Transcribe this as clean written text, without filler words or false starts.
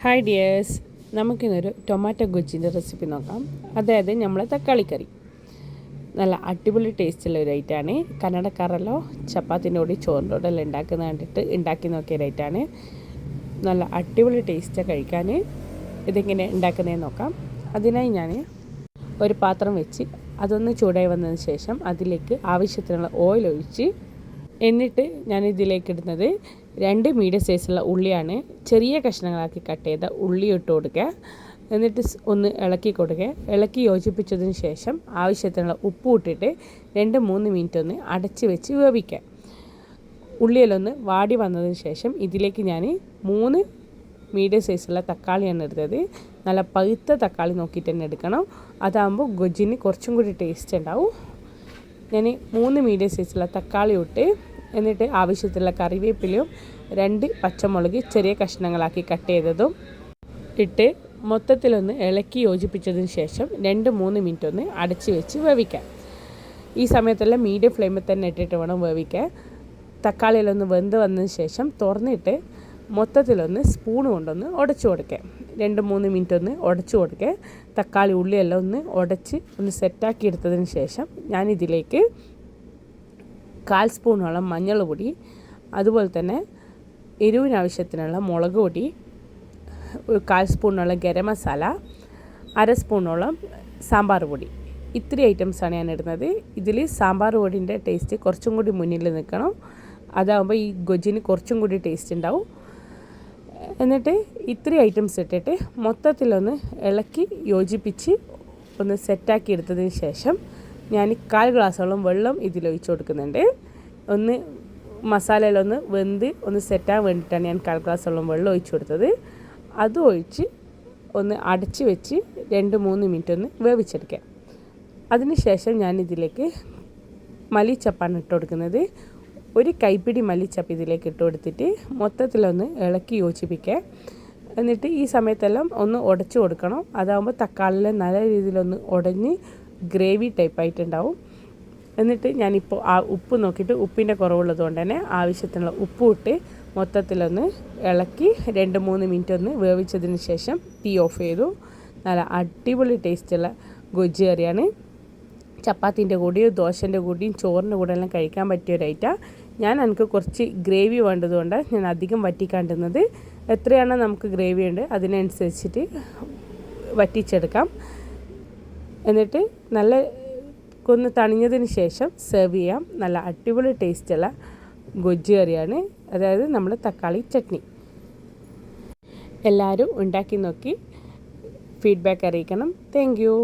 Hi dears, നമുക്കിന്നൊരു tomato ഗൊജ്ജിൻ്റെ recipe നോക്കാം. അതായത് നമ്മളെ തക്കാളിക്കറി. നല്ല അടിപൊളി ടേസ്റ്റുള്ള ഒരു ഐറ്റമാണ്. കന്നഡക്കാരല്ലോ ചപ്പാത്തിൻ്റെ കൂടി ചോറിൻ്റെ കൂടെ എല്ലാം ഉണ്ടാക്കുന്ന കണ്ടിട്ട് ഉണ്ടാക്കി നോക്കിയ ഒരു ഐറ്റമാണ്. നല്ല അടിപൊളി ടേസ്റ്റ് കഴിക്കാൻ. ഇതെങ്ങനെ ഉണ്ടാക്കുന്നതെന്ന് നോക്കാം. അതിനായി ഞാൻ ഒരു പാത്രം വെച്ച് അതൊന്ന് ചൂടായി വന്നതിന് ശേഷം അതിലേക്ക് ആവശ്യത്തിനുള്ള ഓയിൽ ഒഴിച്ച് എന്നിട്ട് ഞാൻ ഇതിലേക്ക് ഇടുന്നത് 2 മീഡിയം സൈസുള്ള ഉള്ളിയാണ്. ചെറിയ കഷ്ണങ്ങളാക്കി കട്ട് ചെയ്ത ഉള്ളി ഇട്ട് കൊടുക്കുക. എന്നിട്ട് ഒന്ന് ഇളക്കി കൊടുക്കുക. ഇളക്കി യോജിപ്പിച്ചതിന് ശേഷം ആവശ്യത്തിനുള്ള ഉപ്പ് ഇട്ടിട്ട് 2-3 മിനിറ്റ് ഒന്ന് അടച്ച് വെച്ച് വേവിക്കുക. ഉള്ളിയിലൊന്ന് വാടി വന്നതിന് ശേഷം ഇതിലേക്ക് ഞാൻ 3 മീഡിയം സൈസുള്ള തക്കാളിയാണ് എടുത്തത്. നല്ല പഴുത്ത തക്കാളി നോക്കിയിട്ട് തന്നെ എടുക്കണം. അതാകുമ്പോൾ ഗൊജ്ജിന് കുറച്ചും കൂടി ടേസ്റ്റ് ഉണ്ടാവും. ഞാൻ 3 മീഡിയം സൈസുള്ള തക്കാളി ഇട്ട് എന്നിട്ട് ആവശ്യത്തിലുള്ള കറിവേപ്പിലയും 2 പച്ചമുളക് ചെറിയ കഷ്ണങ്ങളാക്കി കട്ട് ചെയ്തതും ഇട്ട് മൊത്തത്തിലൊന്ന് ഇളക്കി യോജിപ്പിച്ചതിന് ശേഷം 2-3 മിനിറ്റ് ഒന്ന് അടച്ച് വെച്ച് വേവിക്കാം. ഈ സമയത്തെല്ലാം മീഡിയം ഫ്ലെയിമിൽ തന്നെ ഇട്ടിട്ട് വേണം വേവിക്കാൻ. തക്കാളിയിലൊന്ന് വെന്ത് വന്നതിന് ശേഷം തുറന്നിട്ട് മൊത്തത്തിലൊന്ന് സ്പൂൺ കൊണ്ടൊന്ന് ഉടച്ചു കൊടുക്കുക. 2-3 മിനിറ്റ് ഒന്ന് ഉടച്ചു കൊടുക്കുക. തക്കാളി ഉള്ളിയെല്ലാം ഒന്ന് ഉടച്ച് ഒന്ന് സെറ്റാക്കി എടുത്തതിന് ശേഷം ഞാനിതിലേക്ക് 1/4 സ്പൂണോളം മഞ്ഞൾ പൊടി, അതുപോലെ തന്നെ എരിവിനാവശ്യത്തിനുള്ള മുളക് പൊടി, 1/4 സ്പൂണോളം ഗരം മസാല, 1/2 സ്പൂണോളം സാമ്പാർ പൊടി. ഇത്രയും ഐറ്റംസാണ് ഞാൻ ഇടുന്നത്. ഇതിൽ സാമ്പാർ പൊടിൻ്റെ ടേസ്റ്റ് കുറച്ചും കൂടി മുന്നിൽ നിൽക്കണം. അതാകുമ്പോൾ ഈ ഗൊജ്ജിന് കുറച്ചും കൂടി ടേസ്റ്റ് ഉണ്ടാവും. എന്നിട്ട് ഇത്രയും ഐറ്റംസ് ഇട്ടിട്ട് മൊത്തത്തിലൊന്ന് ഇളക്കി യോജിപ്പിച്ച് ഒന്ന് സെറ്റാക്കി എടുത്തതിന് ശേഷം ഞാൻ 1/4 ഗ്ലാസ്സോളം വെള്ളം ഇതിലൊഴിച്ച് കൊടുക്കുന്നുണ്ട്. ഒന്ന് മസാലയിലൊന്ന് വെന്ത് ഒന്ന് സെറ്റാൻ വേണ്ടിയിട്ടാണ് ഞാൻ 1/4 ഗ്ലാസ്സോളം വെള്ളം ഒഴിച്ച് കൊടുത്തത്. അത് ഒഴിച്ച് ഒന്ന് അടച്ച് വെച്ച് 2-3 മിനിറ്റ് ഒന്ന് വേവിച്ചെടുക്കാം. അതിന് ശേഷം ഞാനിതിലേക്ക് മല്ലിച്ചപ്പാണ് ഇട്ട് കൊടുക്കുന്നത്. ഒരു കൈപ്പിടി മല്ലിച്ചപ്പ് ഇതിലേക്ക് ഇട്ട് കൊടുത്തിട്ട് മൊത്തത്തിലൊന്ന് ഇളക്കി യോജിപ്പിക്കുക. എന്നിട്ട് ഈ സമയത്തെല്ലാം ഒന്ന് ഉടച്ചു കൊടുക്കണം. അതാകുമ്പോൾ തക്കാളിയിൽ നല്ല രീതിയിലൊന്ന് ഉടഞ്ഞ് ഗ്രേവി ടൈപ്പായിട്ടുണ്ടാവും. എന്നിട്ട് ഞാനിപ്പോൾ ആ ഉപ്പ് നോക്കിയിട്ട് ഉപ്പിൻ്റെ കുറവുള്ളത് കൊണ്ട് തന്നെ ആവശ്യത്തിനുള്ള ഉപ്പ് ഇട്ട് മൊത്തത്തിലൊന്ന് ഇളക്കി 2-3 മിനിറ്റ് ഒന്ന് വേവിച്ചതിന് ശേഷം തീ ഓഫ് ചെയ്തു. നല്ല അടിപൊളി ടേസ്റ്റുള്ള ഗൊജ്ജ് കറിയാണ്. ചപ്പാത്തിൻ്റെ കൂടിയും ദോശൻ്റെ കൂടിയും ചോറിൻ്റെ കൂടെ എല്ലാം കഴിക്കാൻ പറ്റിയ ഒരു ഐറ്റം. എനിക്ക് കുറച്ച് ഗ്രേവി വേണ്ടതുകൊണ്ട് ഞാൻ അധികം വറ്റിക്കാണ്ടുന്നത്. എത്രയാണോ നമുക്ക് ഗ്രേവി ഉണ്ട് അതിനനുസരിച്ചിട്ട് വറ്റിച്ചെടുക്കാം. എന്നിട്ട് നല്ല ഒന്ന് തണിഞ്ഞതിന് ശേഷം സെർവ് ചെയ്യാം. നല്ല അടിപൊളി ടേസ്റ്റുള്ള ഗൊജ്ജ് കറിയാണ്, അതായത് നമ്മൾ തക്കാളി ചട്നി. എല്ലാവരും ഉണ്ടാക്കി നോക്കി ഫീഡ്ബാക്ക് അറിയിക്കണം. Thank you.